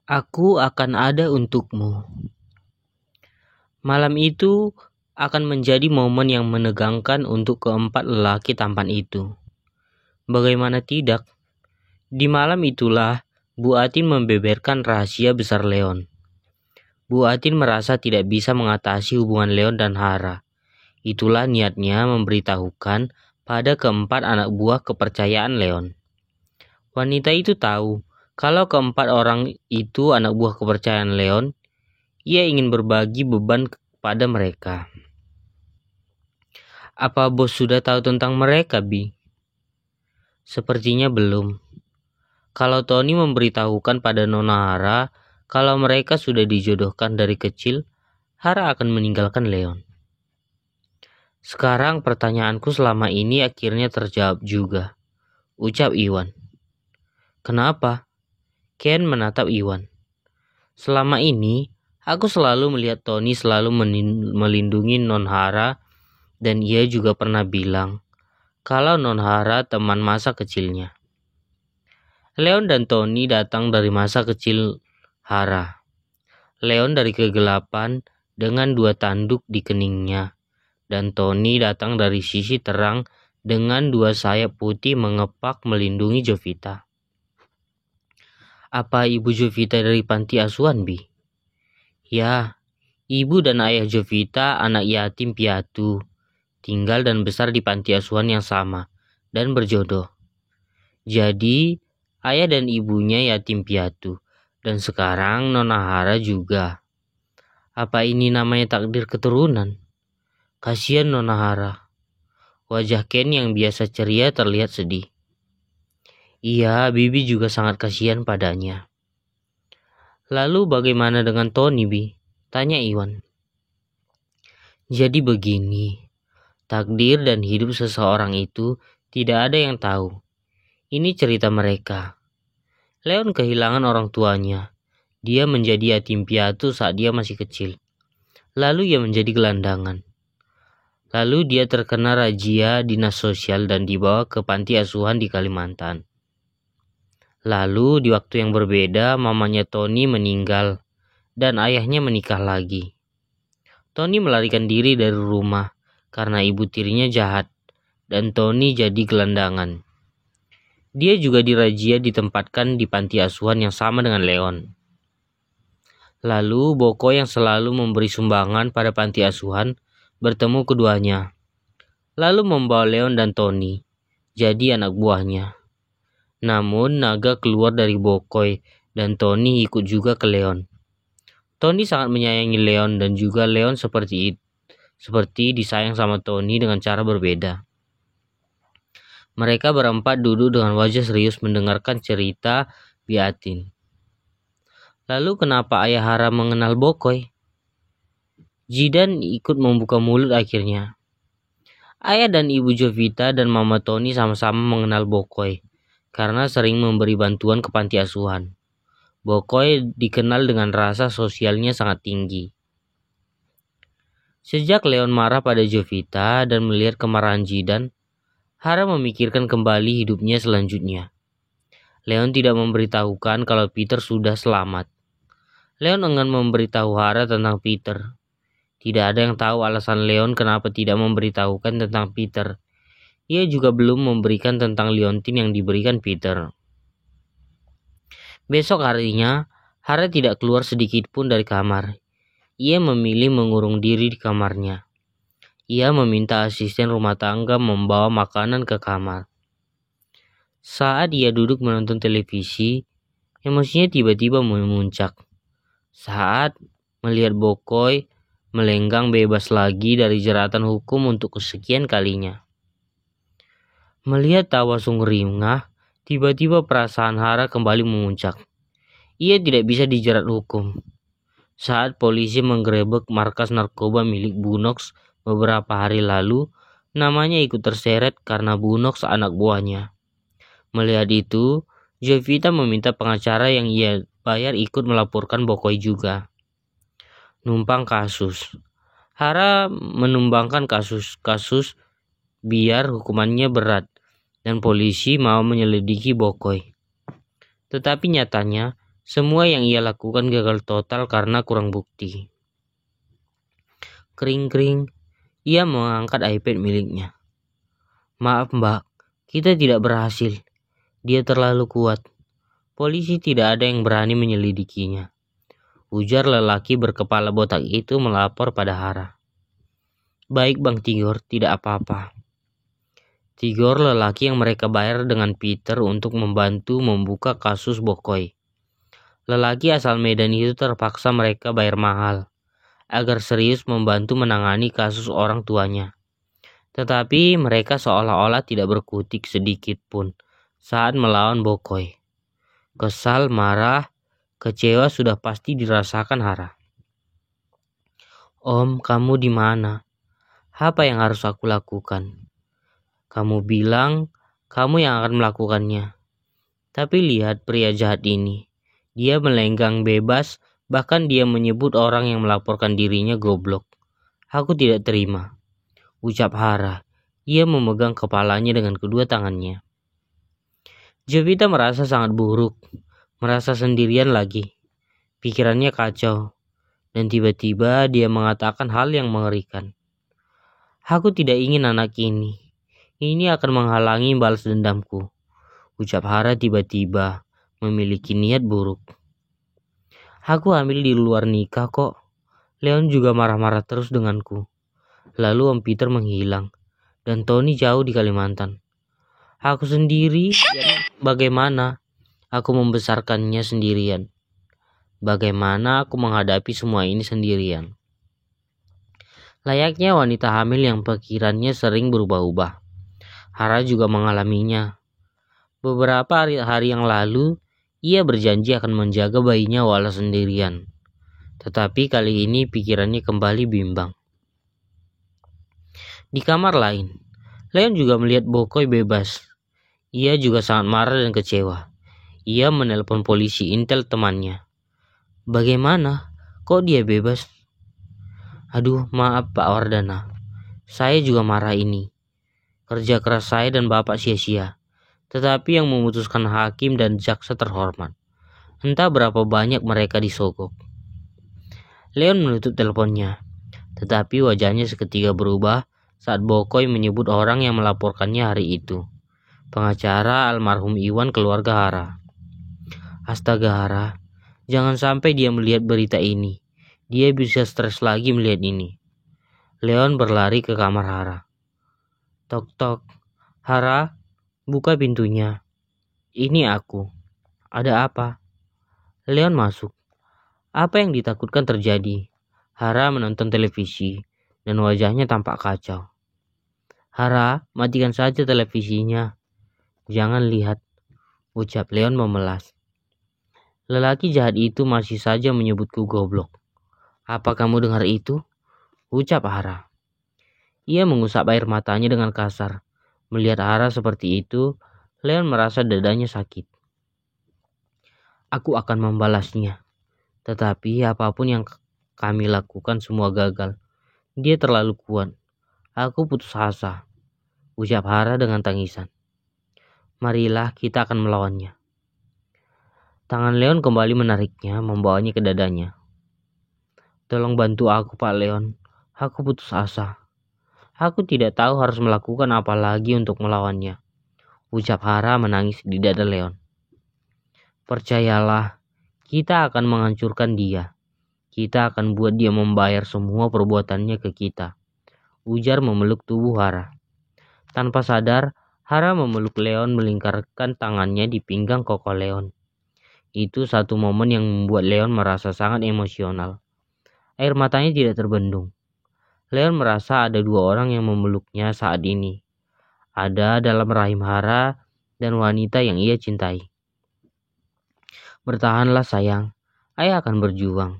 Aku akan ada untukmu. Malam itu akan menjadi momen yang menegangkan untuk keempat lelaki tampan itu. Bagaimana tidak? Di malam itulah Bu Atin membeberkan rahasia besar Leon. Bu Atin merasa tidak bisa mengatasi hubungan Leon dan Hara. Itulah niatnya memberitahukan pada keempat anak buah kepercayaan Leon. Wanita itu tahu kalau keempat orang itu anak buah kepercayaan Leon. Ia ingin berbagi beban kepada mereka. Apa bos sudah tahu tentang mereka, Bi? Sepertinya belum. Kalau Tony memberitahukan pada Nona Hara kalau mereka sudah dijodohkan dari kecil, Hara akan meninggalkan Leon. Sekarang pertanyaanku selama ini akhirnya terjawab juga, ucap Iwan. Kenapa? Ken menatap Iwan. Selama ini, aku selalu melihat Tony selalu melindungi Non Hara dan ia juga pernah bilang kalau Non Hara teman masa kecilnya. Leon dan Tony datang dari masa kecil Hara. Leon dari kegelapan dengan 2 tanduk di keningnya, dan Tony datang dari sisi terang dengan 2 sayap putih mengepak melindungi Jovita. Apa ibu Jovita dari panti asuhan, Bi? Ya, ibu dan ayah Jovita anak yatim piatu, tinggal dan besar di panti asuhan yang sama, dan berjodoh. Jadi, ayah dan ibunya yatim piatu, dan sekarang Nona Hara juga. Apa ini namanya takdir keturunan? Kasihan Nona Hara. Wajah Ken yang biasa ceria terlihat sedih. Iya, Bibi juga sangat kasihan padanya. Lalu bagaimana dengan Tony, Bi? Tanya Iwan. Jadi begini, takdir dan hidup seseorang itu tidak ada yang tahu. Ini cerita mereka. Leon kehilangan orang tuanya. Dia menjadi yatim piatu saat dia masih kecil. Lalu ia menjadi gelandangan. Lalu dia terkena razia dinas sosial dan dibawa ke panti asuhan di Kalimantan. Lalu di waktu yang berbeda mamanya Tony meninggal dan ayahnya menikah lagi. Tony melarikan diri dari rumah karena ibu tirinya jahat dan Tony jadi gelandangan. Dia juga dirazia ditempatkan di panti asuhan yang sama dengan Leon. Lalu Boko yang selalu memberi sumbangan pada panti asuhan bertemu keduanya. Lalu membawa Leon dan Tony jadi anak buahnya. Namun naga keluar dari Bokoy dan Tony ikut juga ke Leon. Tony sangat menyayangi Leon dan juga Leon seperti disayang sama Tony dengan cara berbeda. Mereka berempat duduk dengan wajah serius mendengarkan cerita Biatin. Lalu kenapa ayah Hara mengenal Bokoy? Jidan ikut membuka mulut akhirnya. Ayah dan ibu Jovita dan mama Tony sama-sama mengenal Bokoy karena sering memberi bantuan ke panti asuhan. Bokoy dikenal dengan rasa sosialnya sangat tinggi. Sejak Leon marah pada Jovita dan melihat kemarahan Jidan, Hara memikirkan kembali hidupnya selanjutnya. Leon tidak memberitahukan kalau Peter sudah selamat. Leon enggan memberitahu Hara tentang Peter. Tidak ada yang tahu alasan Leon kenapa tidak memberitahukan tentang Peter. Ia juga belum memberikan tentang liontin yang diberikan Peter. Besok harinya, Hara tidak keluar sedikit pun dari kamar. Ia memilih mengurung diri di kamarnya. Ia meminta asisten rumah tangga membawa makanan ke kamar. Saat ia duduk menonton televisi, emosinya tiba-tiba memuncak. Saat melihat Bokoy melenggang bebas lagi dari jeratan hukum untuk kesekian kalinya. Melihat tawa sumringah, tiba-tiba perasaan Hara kembali memuncak. Ia tidak bisa dijerat hukum. Saat polisi menggerebek markas narkoba milik Bunox beberapa hari lalu, namanya ikut terseret karena Bunox anak buahnya. Melihat itu, Jovita meminta pengacara yang ia bayar ikut melaporkan Bokoy juga. Numpang kasus. Hara menumbangkan kasus biar hukumannya berat dan polisi mau menyelidiki Bokoy. Tetapi nyatanya Semua yang ia lakukan gagal total karena kurang bukti. Kering-kering, ia mengangkat iPad miliknya. Maaf mbak, kita tidak berhasil. Dia terlalu kuat. Polisi tidak ada yang berani menyelidikinya. Ujar lelaki berkepala botak itu melapor pada Hara. Baik Bang Tigor, tidak apa-apa. Tigor lelaki yang mereka bayar dengan Peter untuk membantu membuka kasus Bokoy. Lelaki asal Medan itu terpaksa mereka bayar mahal agar serius membantu menangani kasus orang tuanya. Tetapi mereka seolah-olah tidak berkutik sedikit pun saat melawan Bokoy. Kesal, marah, kecewa sudah pasti dirasakan Hara. Om, kamu di mana? Apa yang harus aku lakukan? Kamu bilang kamu yang akan melakukannya. Tapi lihat pria jahat ini. Dia melenggang bebas, bahkan dia menyebut orang yang melaporkan dirinya goblok. Aku tidak terima, ucap Hara. Ia memegang kepalanya dengan kedua tangannya. Jovita merasa sangat buruk, merasa sendirian lagi. Pikirannya kacau, dan tiba-tiba dia mengatakan hal yang mengerikan. Aku tidak ingin anak ini. Ini akan menghalangi balas dendamku, ucap Hara tiba-tiba memiliki niat buruk. Aku hamil di luar nikah kok. Leon juga marah-marah terus denganku. Lalu Om Peter menghilang, dan Tony jauh di Kalimantan. Aku sendiri, bagaimana? Aku membesarkannya sendirian. Bagaimana aku menghadapi semua ini sendirian? Layaknya wanita hamil yang pikirannya sering berubah-ubah. Hara juga mengalaminya. Beberapa hari yang lalu, ia berjanji akan menjaga bayinya walau sendirian. Tetapi kali ini pikirannya kembali bimbang. Di kamar lain, Leon juga melihat Bokoy bebas. Ia juga sangat marah dan kecewa. Ia menelpon polisi intel temannya. Bagaimana? Kok dia bebas? Aduh, maaf Pak Wardana. Saya juga marah ini. Kerja keras saya dan Bapak sia-sia. Tetapi yang memutuskan hakim dan jaksa terhormat. Entah berapa banyak mereka disogok. Leon menutup teleponnya. Tetapi wajahnya seketika berubah saat Bokoy menyebut orang yang melaporkannya hari itu. Pengacara almarhum Iwan keluarga Hara. Astaga Hara, jangan sampai dia melihat berita ini. Dia bisa stres lagi melihat ini. Leon berlari ke kamar Hara. Tok-tok. Hara, buka pintunya. Ini aku. Ada apa? Leon masuk. Apa yang ditakutkan terjadi? Hara menonton televisi dan wajahnya tampak kacau. Hara, matikan saja televisinya. Jangan lihat, ucap Leon memelas. Lelaki jahat itu masih saja menyebutku goblok. Apa kamu dengar itu? Ucap Hara. Ia mengusap air matanya dengan kasar. Melihat Hara seperti itu, Leon merasa dadanya sakit. Aku akan membalasnya. Tetapi apapun yang kami lakukan semua gagal. Dia terlalu kuat. Aku putus asa, ucap Hara dengan tangisan. Marilah kita akan melawannya. Tangan Leon kembali menariknya, membawanya ke dadanya. Tolong bantu aku Pak Leon. Aku putus asa. Aku tidak tahu harus melakukan apa lagi untuk melawannya, ucap Hara menangis di dada Leon. Percayalah, kita akan menghancurkan dia. Kita akan buat dia membayar semua perbuatannya ke kita, ujar memeluk tubuh Hara. Tanpa sadar, Hara memeluk Leon melingkarkan tangannya di pinggang koko Leon. Itu satu momen yang membuat Leon merasa sangat emosional. Air matanya tidak terbendung. Leon merasa ada dua orang yang memeluknya saat ini. Ada dalam rahim Hara dan wanita yang ia cintai. Bertahanlah sayang, ayah akan berjuang.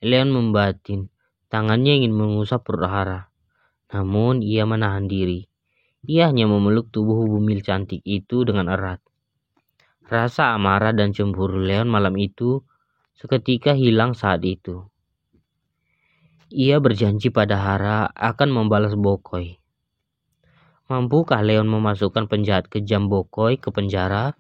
Leon membatin, tangannya ingin mengusap perut Hara. Namun ia menahan diri. Ia hanya memeluk tubuh bumil cantik itu dengan erat. Rasa amarah dan cemburu Leon malam itu seketika hilang saat itu. Ia berjanji pada Hara akan membalas Bokoy. Mampukah Leon memasukkan penjahat kejam Bokoy ke penjara?